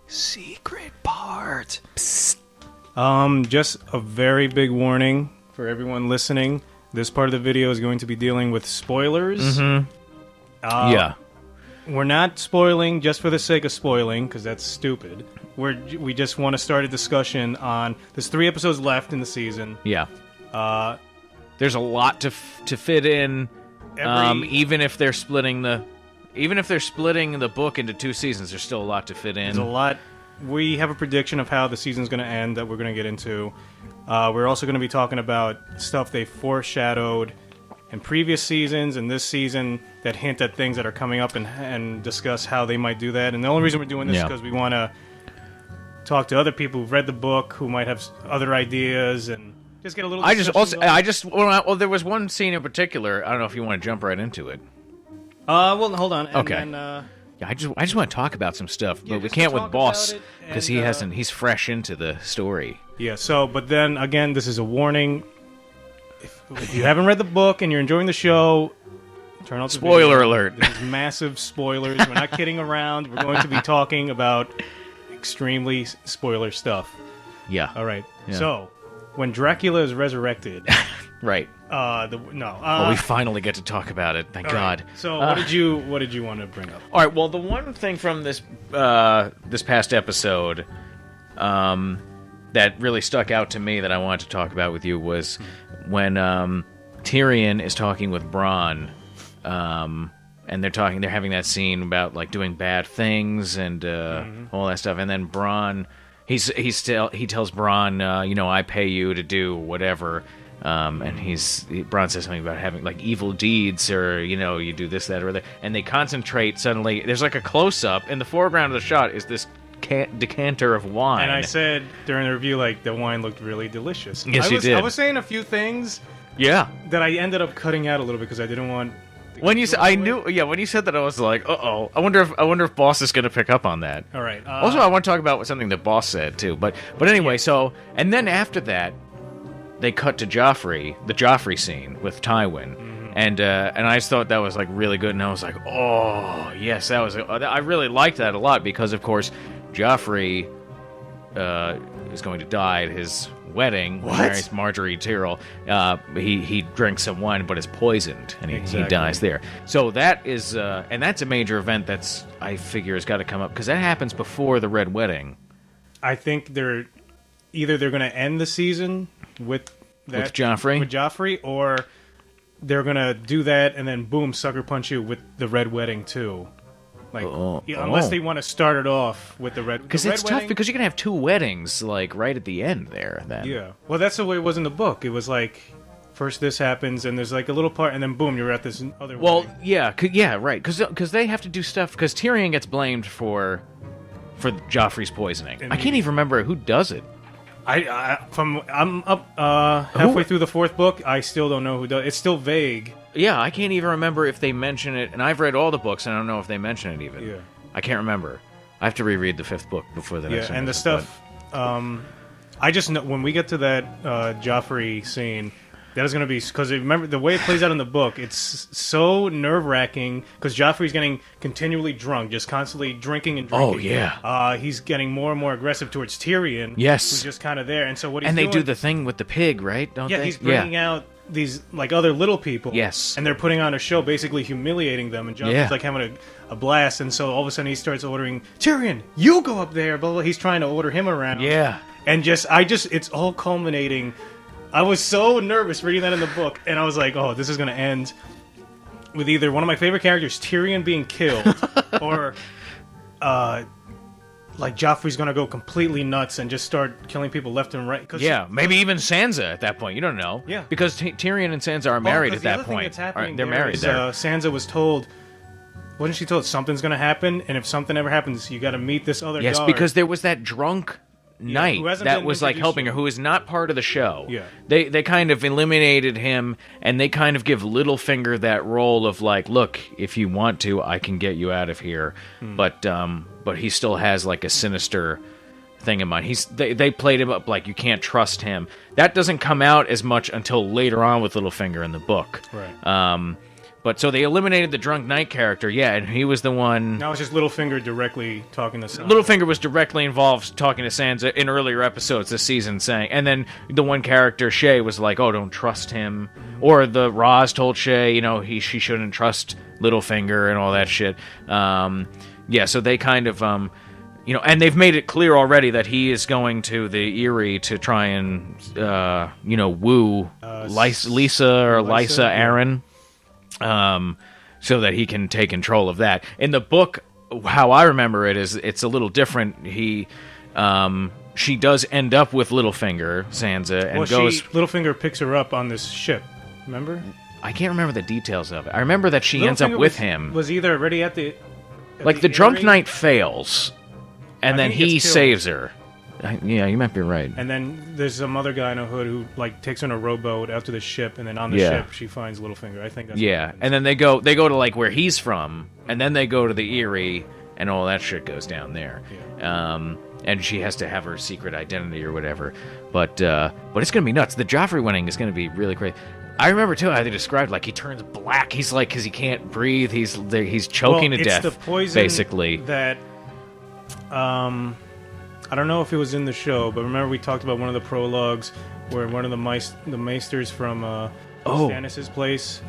secret part. Psst. Just a very big warning for everyone listening. This part of the video is going to be dealing with spoilers. Mm-hmm. Yeah. We're not spoiling just for the sake of spoiling, because that's stupid. We just want to start a discussion on... There's 3 episodes left in the season. Yeah. There's a lot to fit in, even if they're splitting the book into 2 seasons. There's still a lot to fit in. There's a lot. We have a prediction of how the season's going to end that we're going to get into. We're also going to be talking about stuff they foreshadowed in previous seasons and this season that hint at things that are coming up and discuss how they might do that. And the only reason we're doing this is because we want to talk to other people who've read the book, who might have other ideas, and just get a little... there was one scene in particular. I don't know if you want to jump right into it. Well, hold on. Okay. I just want to talk about some stuff, but we can't with Boss because he's fresh into the story. Yeah. So, but then again, this is a warning. If you haven't read the book and you're enjoying the show, turn off the Spoiler video. alert. This is massive spoilers. We're not kidding around. We're going to be talking about extremely spoiler stuff. Yeah. All right. Yeah. So, when Dracula is resurrected, right. We finally get to talk about it. Thank God. Right. So, what did you want to bring up? All right. Well, the one thing from this past episode that really stuck out to me that I wanted to talk about with you was when Tyrion is talking with Bronn, and they're having that scene about like doing bad things and all that stuff, and then Bronn, he tells Bronn, I pay you to do whatever. And Bronn says something about having like evil deeds, or you do this, that, or that, and they concentrate. Suddenly, there's like a close up in the foreground of the shot is this decanter of wine. And I said during the review, like, the wine looked really delicious. Yes, you did. I was saying a few things, that I ended up cutting out a little bit because I didn't want. When you said, when you said that, I was like, uh-oh. I wonder if Boss is going to pick up on that. All right. Also, I want to talk about something that Boss said too. But anyway, so and then after that, they cut to Joffrey, the Joffrey scene with Tywin, and I just thought that was like really good, and I was like, oh yes, I really liked that a lot because of course Joffrey is going to die at his wedding. What? Marries Marjorie Tyrell. He drinks some wine, but is poisoned, and he dies there. So that is, and that's a major event that's I figure has got to come up because that happens before the Red Wedding. I think they're going to end the season with Joffrey, or they're gonna do that and then boom, sucker punch you with the Red Wedding too. Like, unless they want to start it off with the Red. Because it's tough because you can have 2 weddings like right at the end there. Then well, that's the way it was in the book. It was like first this happens and there's like a little part and then boom, you're at this other. Wedding. Right. Because they have to do stuff because Tyrion gets blamed for Joffrey's poisoning. I can't even remember who does it. I'm up halfway through the 4th book. I still don't know who does. It's still vague. Yeah, I can't even remember if they mention it. And I've read all the books, and I don't know if they mention it even. Yeah, I can't remember. I have to reread the 5th book before the next one. Yeah, and the stuff. I just know when we get to that Joffrey scene, that is going to be because remember the way it plays out in the book. It's so nerve-wracking because Joffrey's getting continually drunk, just constantly drinking and drinking. Oh yeah. He's getting more and more aggressive towards Tyrion. Yes, who's just kind of there. And so what he's and they doing, do the thing with the pig, right? Don't they? He's bringing out these like other little people. Yes, and they're putting on a show, basically humiliating them. And Joffrey's like having a blast. And so all of a sudden he starts ordering Tyrion, you go up there. Blah, blah. He's trying to order him around. Yeah, and it's all culminating. I was so nervous reading that in the book, and I was like, oh, this is going to end with either one of my favorite characters, Tyrion, being killed, or like Joffrey's going to go completely nuts and just start killing people left and right. Maybe even Sansa at that point. You don't know. Yeah. Because Tyrion and Sansa are married at that point. They're married there. Sansa was told, wasn't she told something's going to happen, and if something ever happens, you got to meet this other guard. Yes, because there was that drunk knight that was like helping her, who is not part of the show. Yeah, they kind of eliminated him, and they kind of give Littlefinger that role of like, look, if you want to, I can get you out of here, but he still has like a sinister thing in mind. They played him up like you can't trust him. That doesn't come out as much until later on with Littlefinger in the book. Right. But so they eliminated the Drunk Knight character, yeah, and he was the one... Now it's just Littlefinger directly talking to Sansa. Littlefinger was directly involved talking to Sansa in earlier episodes this season, saying... And then the one character, Shay, was like, oh, don't trust him. Or the Roz told Shay, she shouldn't trust Littlefinger and all that shit. Yeah, so they kind of... and they've made it clear already that he is going to the Eyrie to try and, woo Lysa Arryn, so that he can take control of that. In the book, how I remember it is it's a little different. She does end up with Littlefinger, Sansa, and Littlefinger picks her up on this ship. Remember? I can't remember the details of it. I remember that she ends up with him. Was either already at the... the Drunk Knight fails. And then he saves her. Yeah, you might be right. And then there's some other guy in a hood who takes her on a rowboat out to the ship, and then on the ship she finds Littlefinger. I think that's and then they go to where he's from, and then they go to the Eyrie, and all that shit goes down there. Yeah. And she has to have her secret identity or whatever. But it's gonna be nuts. The Joffrey winning is gonna be really great. I remember too how they described he turns black. He's because he can't breathe. He's choking to death. It's the poison basically that. I don't know if it was in the show, but remember we talked about one of the prologues where one of the maesters from Stannis' place,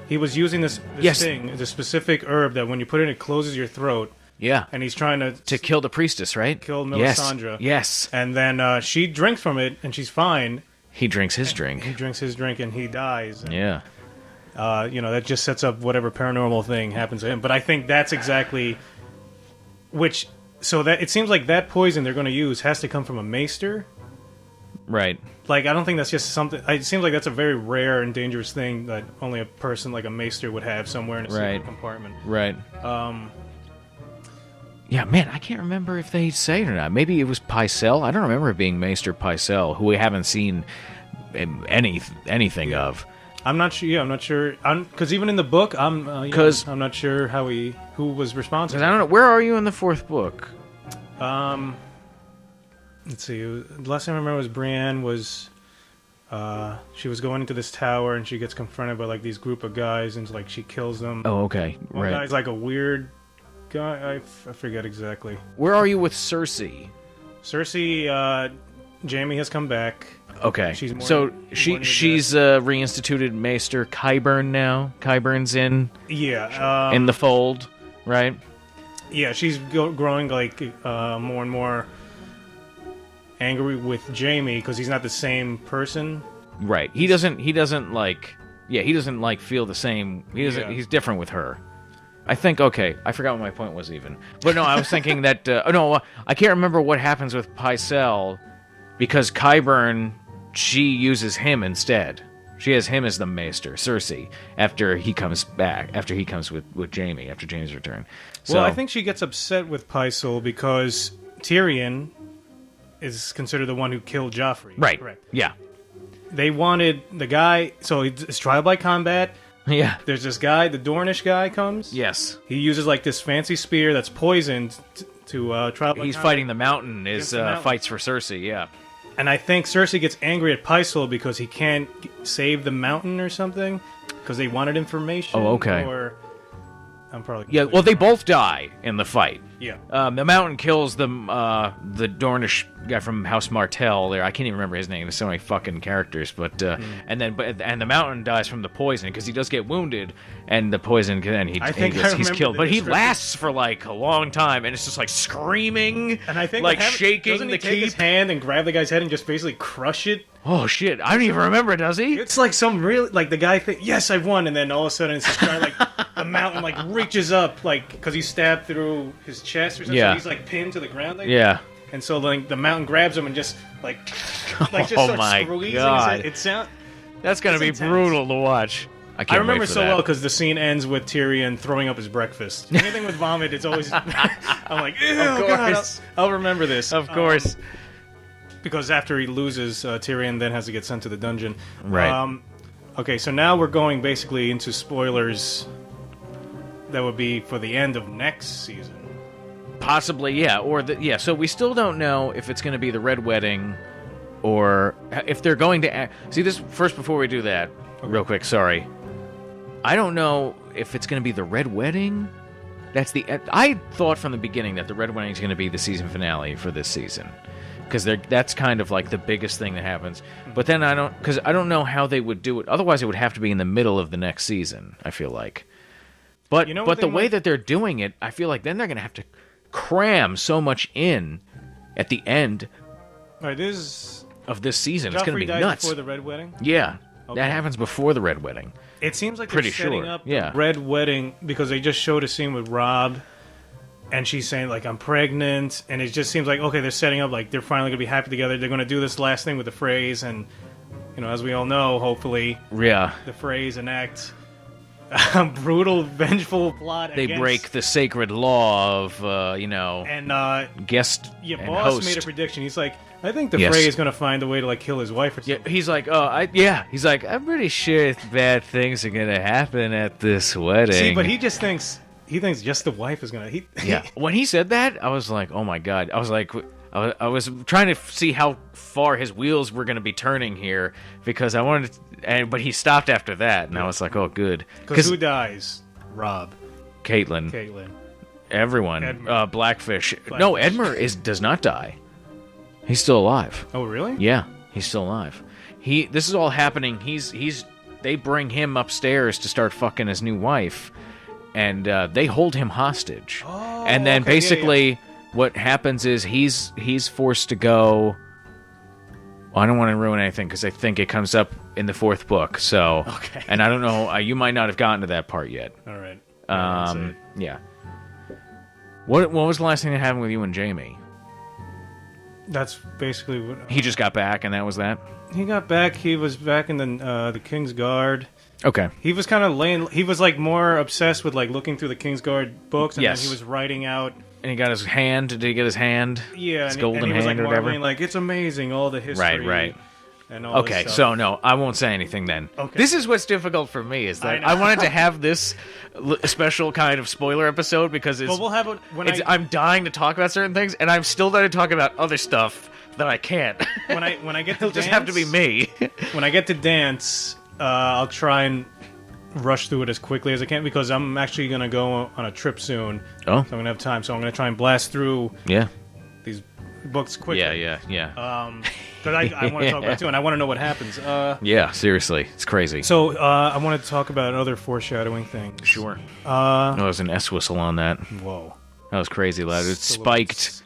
he was using this thing, the specific herb that when you put it in, it closes your throat. Yeah. And he's trying to kill the priestess, right? Kill Melisandre. Yes. And then she drinks from it, and she's fine. He drinks his drink. He drinks his drink, and he dies. And, yeah. That just sets up whatever paranormal thing happens to him. But I think that's exactly... So that it seems like that poison they're going to use has to come from a maester. Right. I don't think that's just something... It seems like that's a very rare and dangerous thing that only a person like a maester would have somewhere in a secret compartment. Right. Yeah, man, I can't remember if they say it or not. Maybe it was Pycelle. I don't remember it being Maester Pycelle, who we haven't seen anything of. I'm not sure. Yeah, I'm not sure. Because even in the book, I'm not sure who was responsible. Because I don't know. Where are you in the fourth book? Let's see. The last time I remember was Brienne was. She was going into this tower and she gets confronted by these group of guys and she kills them. Oh, okay. One guy's a weird guy. I forget exactly. Where are you with Cersei? Cersei, Jaime has come back. Okay, she's reinstituted Maester Qyburn now. Qyburn's in the fold, right? Yeah, she's growing more and more angry with Jaime because he's not the same person. Right. He doesn't feel the same. He's different with her. I think, okay, I forgot what my point was even. But no, I was thinking that, I can't remember what happens with Pycelle because Qyburn, she uses him instead. She has him as the Maester, Cersei, after he comes with Jaime, after Jaime's return. Well, I think she gets upset with Pycelle because Tyrion is considered the one who killed Joffrey. Right. Correct. Yeah. They wanted the guy, so it's trial by combat. Yeah. There's this guy, the Dornish guy comes. Yes. He uses this fancy spear that's poisoned to trial by He's combat. fighting the Mountain, fights for Cersei, yeah. And I think Cersei gets angry at Pycelle because he can't save the Mountain or something because they wanted information. Oh, okay. Or I'm probably well, they both die in the fight. Yeah. The Mountain kills the Dornish guy from House Martell. There, I can't even remember his name. There's so many fucking characters, and the Mountain dies from the poison because he does get wounded, and the poison, and he's killed. But he lasts for a long time, and it's just screaming, and I think shaking doesn't the he take his hand and grab the guy's head and just basically crush it. Oh shit! I don't even remember. Does he? It's some real the guy yes, I've won, and then all of a sudden it's this guy the Mountain reaches up because he's stabbed through his chest or something. Yeah. So he's pinned to the ground. Yeah. And so the Mountain grabs him and just just starts squeezing. God. That's gonna be intense. Brutal to watch. I remember so well because the scene ends with Tyrion throwing up his breakfast. Anything with vomit, it's always I'm ew, of course. God, I'll remember this. Of course. Because after he loses, Tyrion then has to get sent to the dungeon. Right. Okay, so now we're going basically into spoilers. That would be for the end of next season. Possibly, yeah. So we still don't know if it's going to be the Red Wedding or if they're going to... See, this first, before we do that, real quick, sorry. I don't know if it's going to be the Red Wedding. I thought from the beginning that the Red Wedding is going to be the season finale for this season, because that's kind of like the biggest thing that happens. But then I don't know how they would do it. Otherwise, it would have to be in the middle of the next season, I feel like. But the way that they're doing it, I feel like then they're going to have to cram so much in at the end of this season. It's going to be nuts. Before the Red Wedding? Yeah, okay. That happens before the Red Wedding. It seems like they're setting up the Yeah. Red Wedding because they just showed a scene with Rob, and she's saying, like, I'm pregnant, and it just seems like, okay, they're setting up, like, they're finally going to be happy together. They're going to do this last thing with the phrase, and, as we all know, hopefully, the phrase enact a brutal, vengeful plot They break the sacred law of, and, guest yeah, and Boss host. made a prediction. He's like, I think the Frey is going to find a way to, like, kill his wife or something. Yeah, he's like, he's like, I'm pretty sure bad things are going to happen at this wedding. See, but he thinks just the wife is going to... Yeah. When he said that, I was like, oh my God. I was like, I was trying to see how far his wheels were going to be turning here, because I wanted to... But he stopped after that, and I was like, oh, good. Because who dies? Rob. Caitlin. Everyone. Blackfish. No, Edmure does not die. He's still alive. Oh, really? Yeah, he's still alive. This is all happening. They bring him upstairs to start fucking his new wife, and they hold him hostage. Oh, and then basically what happens is he's forced to go. Well, I don't want to ruin anything because I think it comes up in the 4th book. So, okay. And I don't know. You might not have gotten to that part yet. All right. Yeah. What was the last thing that happened with you and Jamie? That's basically what... He just got back, and that was that? He got back. He was back in the King's Guard. Okay. He was kind of he was, like, more obsessed with, like, looking through the King's Guard books, and then he was writing out... And he got his hand. Did he get his hand? Yeah. His golden and he was, hand like, or whatever? marveling, like, it's amazing, all the history. Right. And all this stuff. So no, I won't say anything then. Okay. This is what's difficult for me, is that I wanted to have this special kind of spoiler episode because it's... Well, we'll have it I'm dying to talk about certain things, and I'm still dying to talk about other stuff that I can't. When I get to It'll just have to be me. When I get to dance, I'll try and rush through it as quickly as I can, because I'm actually going to go on a trip soon. Oh. So I'm going to have time. So I'm going to try and blast through these books quickly. Yeah. Because I want to talk about it too, and I want to know what happens. Yeah, seriously. It's crazy. So I wanted to talk about other foreshadowing things. Sure. There's an S whistle on that. Whoa. That was crazy loud. It spiked.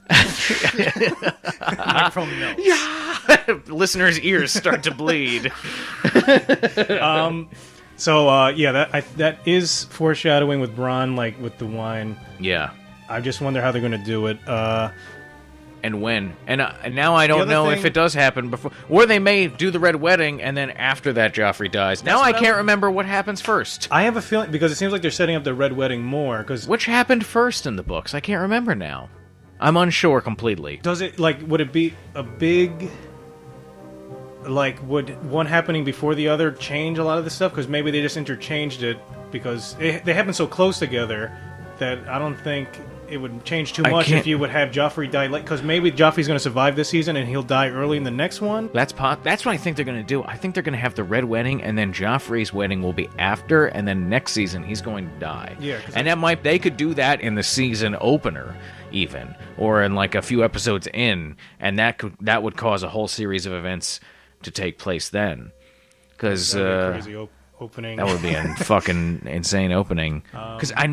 Microphone melts. Yeah. Listeners' ears start to bleed. That is foreshadowing with Bronn, like with the wine. Yeah. I just wonder how they're going to do it. And when. And now I don't know if it does happen before. Or they may do the Red Wedding, and then after that Joffrey dies. Now I can't remember what happens first. I have a feeling, because it seems like they're setting up the Red Wedding more. Which happened first in the books? I can't remember now. I'm unsure completely. Does it, would it be a big... would one happening before the other change a lot of the stuff? Because maybe they just interchanged it, because they happen so close together that I don't think it would change too much if you would have Joffrey die. Because maybe Joffrey's going to survive this season and he'll die early in the next one. That's what I think they're going to do. I think they're going to have the Red Wedding, and then Joffrey's wedding will be after, and then next season he's going to die. Yeah, and they could do that in the season opener, even, or in like a few episodes in, and that would cause a whole series of events to take place then. Because crazy opening. That would be a fucking insane opening. Because I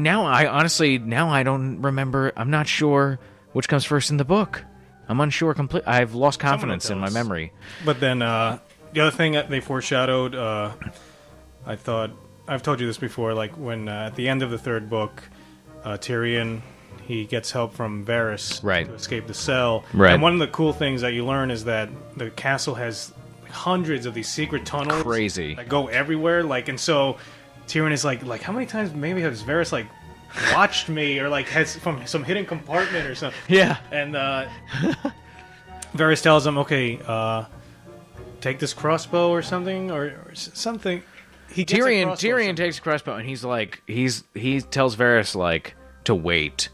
honestly don't remember. I'm not sure which comes first in the book. I'm unsure. I've lost confidence in my memory. But then the other thing that they foreshadowed, I thought, I've told you this before, like when at the end of the 3rd book, Tyrion, he gets help from Varys to escape the cell. Right. And one of the cool things that you learn is that the castle has hundreds of these secret tunnels that go everywhere, and so Tyrion is like how many times maybe has Varys watched me, or has from some hidden compartment or something. Yeah. And Varys tells him, okay, take this crossbow or something, or something. Tyrion takes a crossbow, and he tells Varys to wait,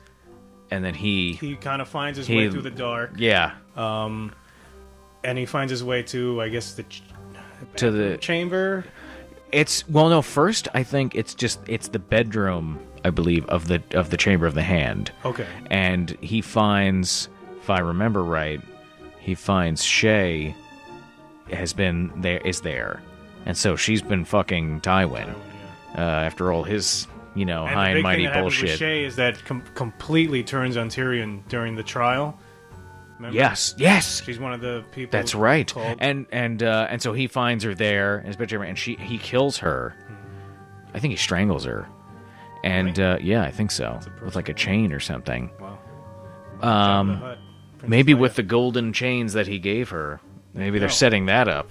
and then he kind of finds his way through the dark. Yeah. And he finds his way to, I guess, to the chamber. No, first I think it's the bedroom, I believe, of the Chamber of the Hand. Okay. And he finds, if I remember right, Shay is there. And so she's been fucking Tywin. After all his, high and mighty bullshit. With Shay is that completely turns on Tyrion during the trial. Remember? Yes. She's one of the people. That's right. Called... And so he finds her there in his bedroom, and he kills her. I think he strangles her. And really? I think so, with like a chain or something. Wow. Maybe with the golden chains that he gave her. Maybe they're setting that up.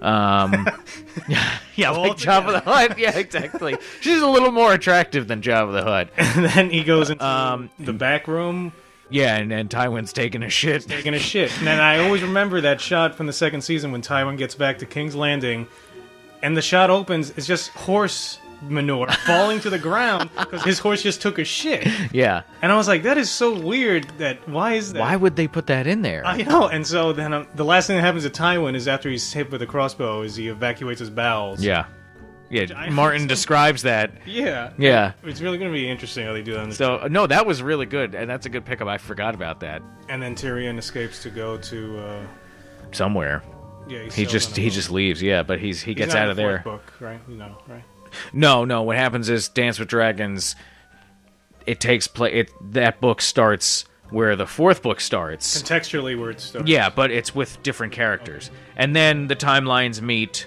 Yeah, like Jabba the Hutt. Yeah, exactly. She's a little more attractive than Jabba the Hutt. And then he goes into the back room. Yeah, and Tywin's taking a shit. And then I always remember that shot from the second season when Tywin gets back to King's Landing, and the shot opens, it's just horse manure falling to the ground because his horse just took a shit. Yeah. And I was like, that is so weird. Why is that? Why would they put that in there? I know. And so then the last thing that happens to Tywin is after he's hit with a crossbow is he evacuates his bowels. Yeah. Martin describes that. Yeah. Yeah. It's really going to be interesting how they do that. So, no, that was really good, and that's a good pickup. I forgot about that. And then Tyrion escapes to go to... somewhere. Yeah, he just leaves, but he gets out of there. Book, right? Right? No. What happens is Dance with Dragons. It takes place. That book starts where the fourth book starts. Contextually, where it starts. Yeah, but it's with different characters, and then the timelines meet,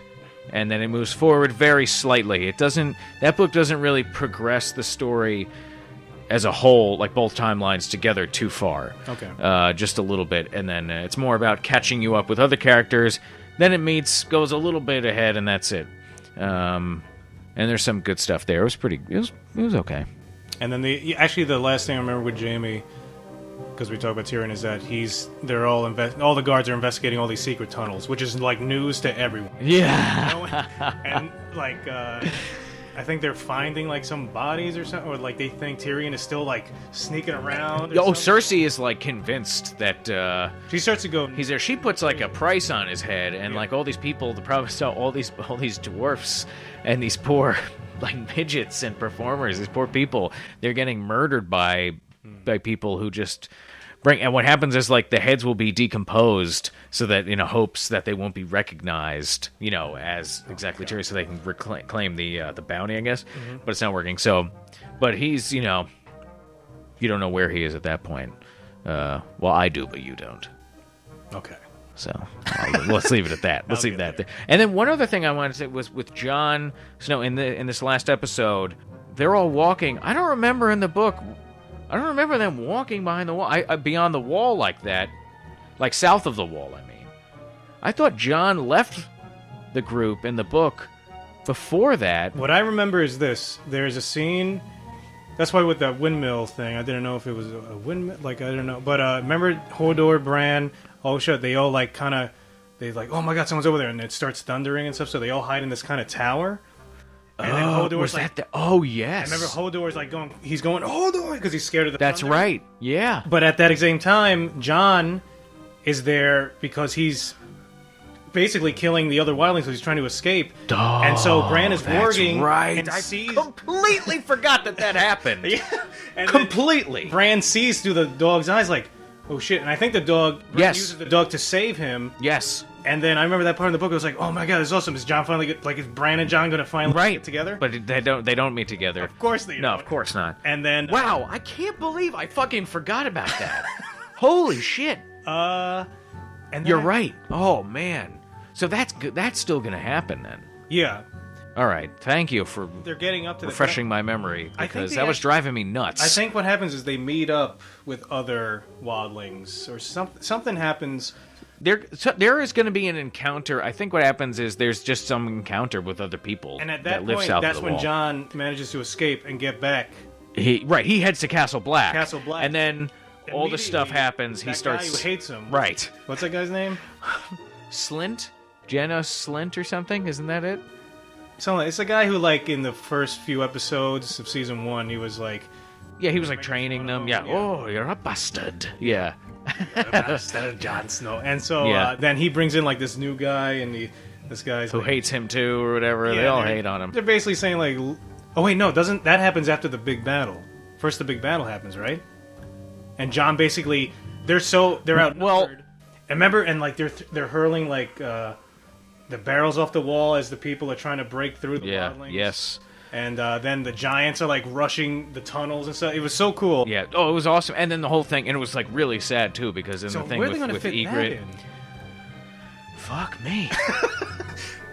and then it moves forward very slightly. That book doesn't really progress the story as a whole, like both timelines together, too far. Okay. Just a little bit, and then it's more about catching you up with other characters. Then it goes a little bit ahead, and that's it. And there's some good stuff there. It was okay. And then the last thing I remember with Jaime, because we talk about Tyrion, is that all the guards are investigating all these secret tunnels, which is like news to everyone. Yeah. And like I think they're finding like some bodies or something, or like they think Tyrion is still like sneaking around. Cersei is like convinced that she starts to go. He's there. She puts like a price on his head, and like all these people, all these dwarfs and these poor like midgets and performers, these poor people, they're getting murdered by people who just bring. And what happens is like the heads will be decomposed so that hopes that they won't be recognized, as exactly Tyrion, so they can claim the bounty, I guess. Mm-hmm. But it's not working. So, but he's you don't know where he is at that point. Well, I do, but you don't. Okay. So let's leave it at that. Let's leave that there. And then one other thing I wanted to say was with Jon Snow in this last episode, they're all walking. I don't remember in the book. I don't remember them walking behind the wall, beyond the wall like that, like south of the wall. I mean, I thought Jon left the group in the book before that. What I remember is this: there's a scene. That's why with that windmill thing, I didn't know if it was a windmill. Like I don't know, but remember Hodor, Bran. Oh shit! They all like oh my god, someone's over there, and it starts thundering and stuff. So they all hide in this kind of tower. And then Hodor's like, oh yes. I remember Hodor's like he's going Hodor because he's scared of the. That's thunder. right. Yeah. But at that same time, Jon is there because he's basically killing the other wildlings, so he's trying to escape. Oh, and so Bran is warging. Right. And sees completely forgot that happened. Yeah. And completely. Bran sees through the dog's eyes like, oh shit! And I think the dog uses the dog to save him. Yes. And then I remember that part of the book. I was like, oh my god, this is awesome! Is Jon finally is Bran and Jon gonna finally get together? But they don't meet together. Of course they don't. No, of course not. And then wow, I can't believe I fucking forgot about that. Holy shit! And then you're right. Oh man, so that's good. That's still gonna happen then. Yeah. All right, thank you for they're getting up to refreshing my memory because that was driving me nuts. I think what happens is they meet up with other wildlings or something happens. There is going to be an encounter. I think what happens is there's just some encounter with other people. And at that live point, south that's of the when wall. Jon manages to escape and get back. He heads to Castle Black. And then all the stuff happens. He starts. Guy who hates him. Right. What's that guy's name? Slint? Janos Slint or something? Isn't that it? It's a guy who, like, in the first few episodes of season 1, he was like... Yeah, he was, like, training them. Yeah. Oh, you're a bastard. Yeah. Bastard Jon Snow. And so then he brings in, like, this new guy, and This guy's who like, hates him too, or whatever. Yeah, they all hate on him. They're basically saying like, oh wait, no, doesn't that happens after the big battle? First, the big battle happens, right? And John basically, they're outnumbered. Well, and remember, and like they're hurling like the barrels off the wall as the people are trying to break through the wildlings. Yes. And then the giants are like rushing the tunnels and stuff. It was so cool. Yeah. Oh, it was awesome. And then the whole thing, and it was like really sad too, because in So the thing where are they gonna with fit that Egret. in? Fuck me.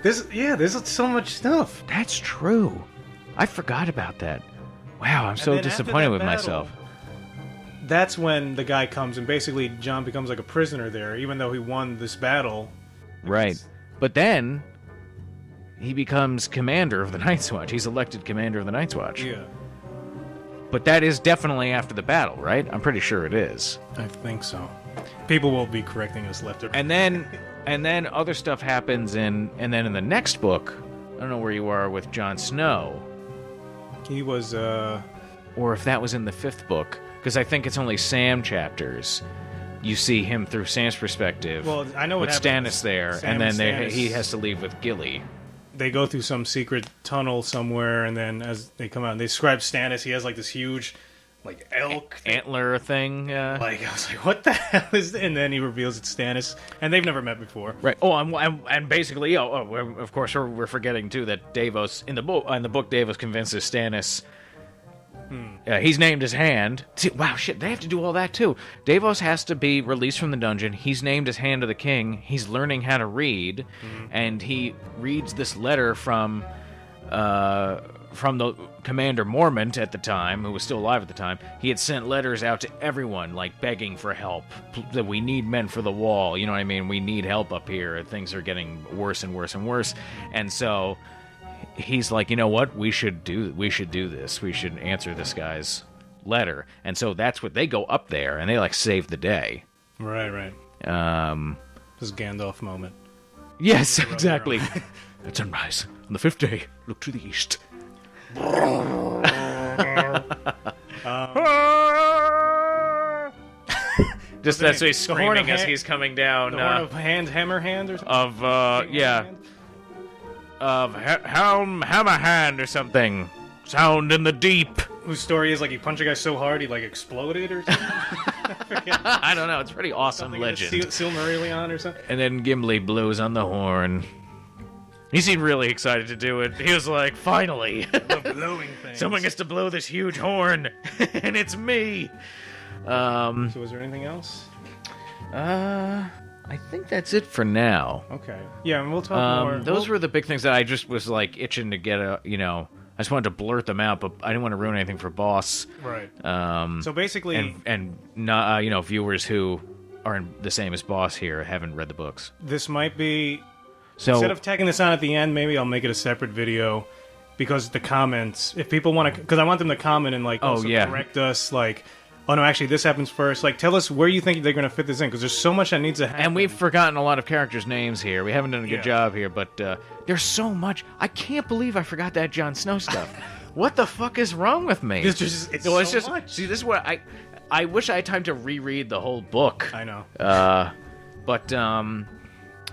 There's so much stuff. That's true. I forgot about that. Wow, I'm so then after disappointed that with battle, myself. That's when the guy comes and basically John becomes like a prisoner there, even though he won this battle. Right. But then he becomes commander of the Night's Watch. He's elected commander of the Night's Watch. Yeah, But that is definitely after the battle, right? I'm pretty sure it is. I think so. People will be correcting us left or right. And then other stuff happens and then in the next book, I don't know where you are with Jon Snow, He was, or if that was in the 5th book, because I think it's only Sam chapters. You see him through Sam's perspective. Well, I know what with happens. Stannis there, Sam and then and Stannis- he has to leave with Gilly. they go through some secret tunnel somewhere, and then as they come out, and they describe Stannis. He has like this huge, like elk Antler thing. Like I was like, what the hell is? And then he reveals it's Stannis, and they've never met before. Right. Oh, and basically, of course, we're forgetting too that Davos in the book Davos convinces Stannis. He's named his hand. See, wow, shit, they have to do all that too. Davos has to be released from the dungeon. He's named his hand of the king. He's learning how to read, and he reads this letter from the Commander Mormont at the time, who was still alive at the time. He had sent letters out to everyone, like begging for help. That we need men for the wall. You know what I mean? We need help up here. Things are getting worse and worse and worse. And so he's like, you know what? We should do this. We should answer this guy's letter. And so that's what they go up there, and they like save the day. Right. Um, This is Gandalf moment. yes, exactly. At sunrise on the 5th day, look to the east. Just that's what he's The horn of screaming as hand- he's coming down. The horn of hammer hand or something. Of hammer hand or something. Sound in the deep. Whose story is like he punched a guy so hard he like exploded or something. I don't know. It's a pretty awesome Like legend. Silmarillion or something. And then Gimli blows on the horn. He seemed really excited to do it. He was like, finally. The blowing thing. Someone gets to blow this huge horn. And it's me. So was there anything else? I think that's it for now. Okay. Yeah, and we'll talk more. Those were the big things that I just was like itching to get I just wanted to blurt them out, but I didn't want to ruin anything for Boss. Right. So basically, and not viewers who aren't the same as Boss here haven't read the books. this might be... So Instead of tagging this on at the end, maybe I'll make it a separate video because the comments, if people want to, because I want them to comment and like also correct us, like, oh no, actually this happens first. Like, tell us where you think they're going to fit this in because there's so much that needs to happen. and we've forgotten a lot of characters' names here. We haven't done a good job here, but there's so much. I can't believe I forgot that Jon Snow stuff. What the fuck is wrong with me? It's so much. See, this is what I wish I had time to reread the whole book. I know.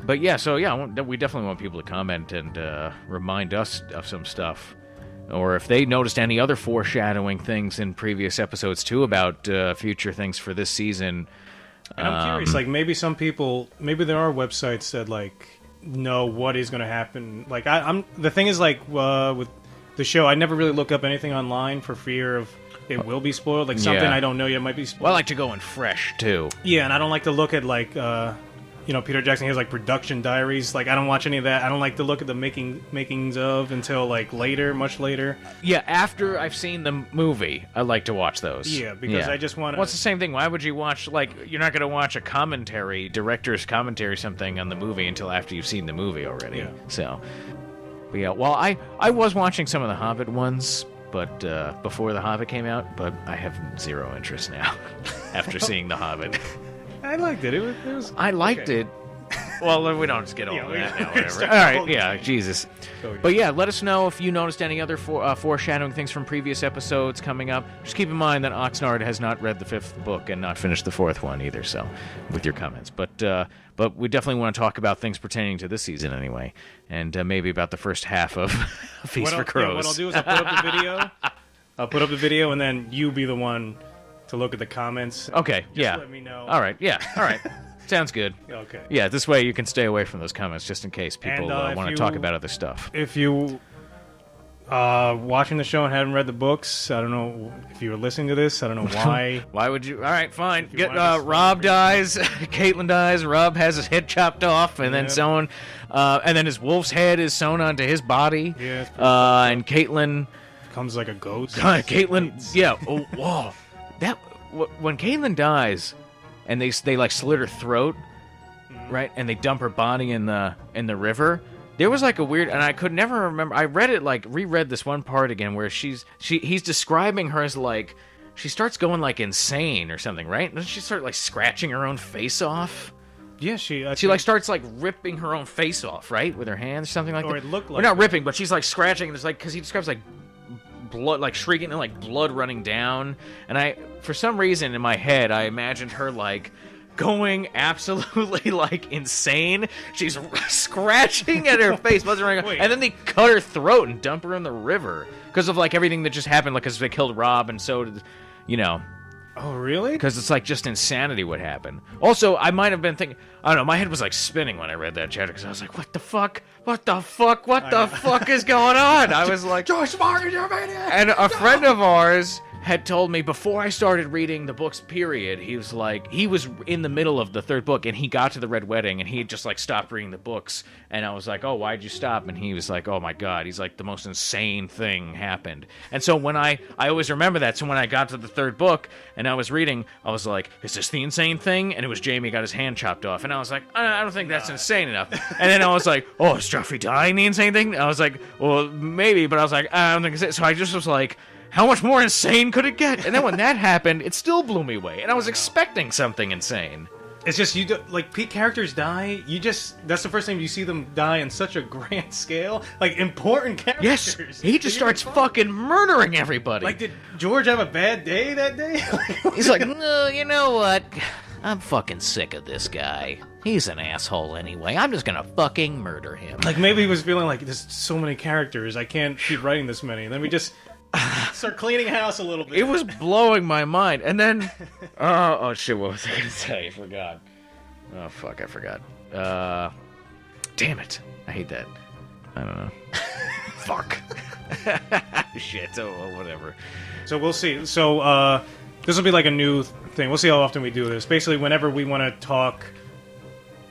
But yeah, so yeah, we definitely want people to comment and remind us of some stuff. Or if they noticed any other foreshadowing things in previous episodes, too, about future things for this season. And I'm curious, like, maybe some people, maybe there are websites that, like, know what is going to happen. Like, I'm the thing is, like, with the show, I never really look up anything online for fear of it will be spoiled. Like, something I don't know yet might be spoiled. Well, I like to go in fresh, too. Yeah, and I don't like to look at, like, Peter Jackson has, like, production diaries. Like, I don't watch any of that. I don't like to look at the makings of until, like, later, much later. Yeah, after I've seen the movie, I like to watch those. Yeah, because I just want to... Well, it's the same thing. Why would you watch, like, you're not going to watch a director's commentary something on the movie until after you've seen the movie already. Yeah. So, but yeah, well, I was watching some of the Hobbit ones, but before the Hobbit came out, but I have zero interest now after seeing the Hobbit. I liked it. It was I liked it, Well, we don't just get over Yeah, that now. we- Whatever. All right, yeah, Jesus. So, But yeah, let us know if you noticed any other foreshadowing things from previous episodes coming up. Just keep in mind that Oxnard has not read the 5th book and not finished the 4th one either, so with your comments. But we definitely want to talk about things pertaining to this season anyway, and maybe about the first half of Feast for Crows. Yeah, what I'll do is I'll put up the video. I'll put up the video, and then you be the one to look at the comments. Okay, Just let me know. All right, yeah, all right. Sounds good. Okay. Yeah, this way you can stay away from those comments just in case people And, want to talk about other stuff. If you watching the show and haven't read the books, I don't know if you were listening to this. I don't know why. Why would you? All right, fine. you Get wanted to Rob dies, Caitlin dies, Rob has his head chopped off, and then Yep. sewn, and then his wolf's head is sewn onto his body. Yeah, it's pretty and Caitlin, Comes like a ghost. Caitlin, yeah. Oh, whoa. When Caitlin dies, and they like slit her throat, right, and they dump her body in the river. There was like a weird, and I could never remember. I read it reread this one part again where he's describing her as like she starts going like insane or something, right? Doesn't she start like scratching her own face off? Yeah, she She starts like ripping her own face off, right, with her hands or something like that. Or it looked Or like not that. ripping, but she's like scratching. There's like because he describes like blood, like shrieking and like blood running down. And for some reason in my head, I imagined her like going absolutely like insane. She's scratching at her face, blood's running, Wait. and then they cut her throat and dump her in the river because of like everything that just happened. Like, because they killed Rob, and so did, Oh, really? because it's like just insanity what happened. Also, I might have been thinking, I don't know, my head was like spinning when I read that chapter because I was like, what the fuck is going on? I was like, George Martin, you're an idiot! and a friend of ours had told me before I started reading the books, period, he was in the middle of the 3rd book, and he got to the Red Wedding, and he had just like stopped reading the books, and I was like, oh, why'd you stop? And he was like, oh my god, he's like, the most insane thing happened. And so when I always remember that, so when I got to the 3rd book, and I was reading, I was like, is this the insane thing? And it was Jamie got his hand chopped off, and I was like, I don't think that's insane enough. And then I was like, oh, is Joffrey dying the insane thing? I was like, well, maybe, but I was like, I don't think it's it. So I just was like, how much more insane could it get? And then when that happened, it still blew me away. And I was expecting something insane. It's just characters die. That's the first time you see them die in such a grand scale. Like important characters. Yes, he just starts fucking murdering everybody. Like, did George have a bad day that day? He's like, no, you know what? I'm fucking sick of this guy. He's an asshole anyway. I'm just gonna fucking murder him. Like, maybe he was feeling like, there's so many characters, I can't keep writing this many. And then we just start cleaning house a little bit. It was blowing my mind. And then, oh shit, what was I gonna say? I forgot. Oh fuck, I forgot. Damn it, I hate that. I don't know. Fuck. Shit. Oh, well, whatever. So we'll see. So this will be like a new thing. We'll see how often we do this. Basically, whenever we want to talk,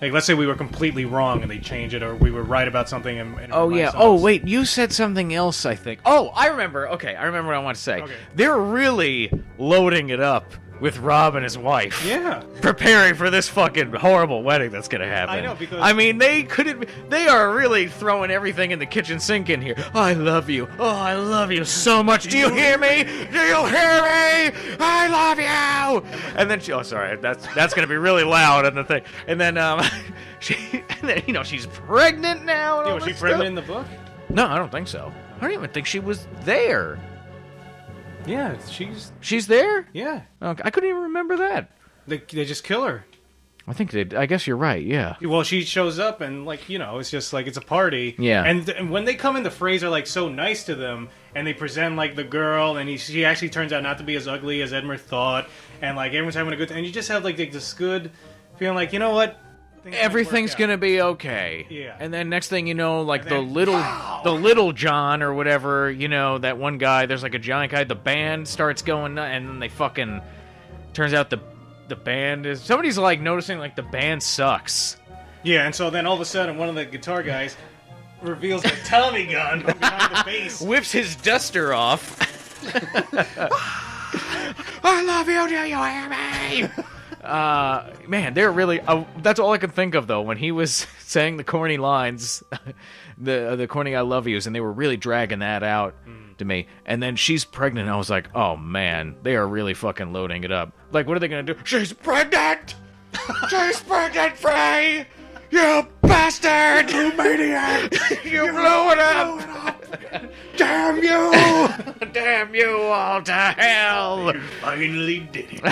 like let's say we were completely wrong and they change it, or we were right about something and it Oh, yeah. reminds Oh, us. wait. You said something else, I think. Oh, I remember. Okay, I remember what I want to say. Okay. They're really loading it up with Rob and his wife. Yeah. Preparing for this fucking horrible wedding that's going to happen. I know, because- I mean, they are really throwing everything in the kitchen sink in here. I love you. Oh, I love you so much. Do you hear me? Do you hear me? I love you. And then sorry, that's going to be really loud in the thing. And then, she's pregnant now. And Yeah, all was she this pregnant stuff. in the book? No, I don't think so. I don't even think she was there. Yeah, She's there? yeah. Okay, I couldn't even remember that. They just kill her. I guess you're right, yeah. Well, she shows up and it's just like it's a party. Yeah. And when they come in, the Freys are like so nice to them, and they present like the girl, and she actually turns out not to be as ugly as Edmure thought, and like everyone's having a good time. And you just have like this good feeling, like you know what. Everything's gonna be okay. Yeah. And then next thing you know, like And then, the little John or whatever, that one guy, there's like a giant guy, the band starts going nuts, and then they fucking turns out the band is somebody's like noticing like the band sucks. Yeah, and so then all of a sudden, one of the guitar guys reveals the Tommy gun from behind the bass. Whips his duster off. I love you, do you hear me? Man, they're really. That's all I could think of though when he was saying the corny lines, the corny "I love yous," and they were really dragging that out to me. And then she's pregnant. And I was like, oh man, they are really fucking loading it up. Like, what are they gonna do? She's pregnant. She's pregnant, Frey. You bastard! You maniac! You blew it up! Damn you! Damn you all to hell! You finally did it.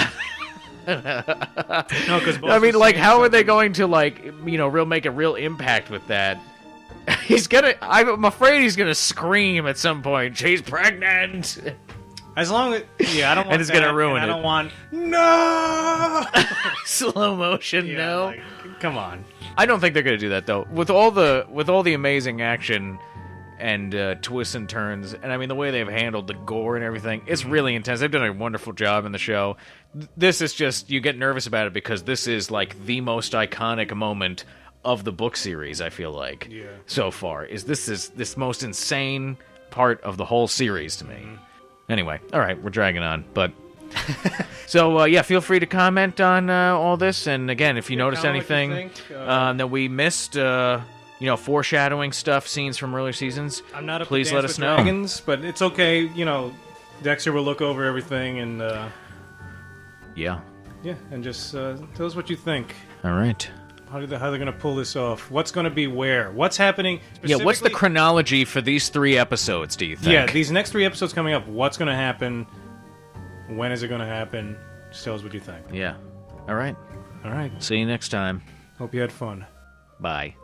No, because I mean, like, how are they going to, like, you know, make a real impact with that? I'm afraid he's gonna scream at some point. She's pregnant. As long as I don't want and it's gonna ruin it. I don't want no slow motion. Yeah, no, like, come on. I don't think they're gonna do that though. With all the amazing action and twists and turns, and I mean the way they've handled the gore and everything, it's really intense. They've done a wonderful job in the show. This is just, you get nervous about it because this is like the most iconic moment of the book series. I feel like so far is this most insane part of the whole series to me. Anyway, all right, we're dragging on, but so yeah, feel free to comment on all this, and again, if you notice anything that we missed, you know, foreshadowing stuff, scenes from earlier seasons, I'm not please let us know. Dragons, but it's okay. You know, Dexter will look over everything and yeah, and just tell us what you think. All right. How they're going to pull this off? What's going to be where? What's happening? Yeah, what's the chronology for these 3 episodes, do you think? Yeah, these next 3 episodes coming up, what's going to happen? When is it going to happen? Just tell us what you think. Yeah. All right. All right. See you next time. Hope you had fun. Bye.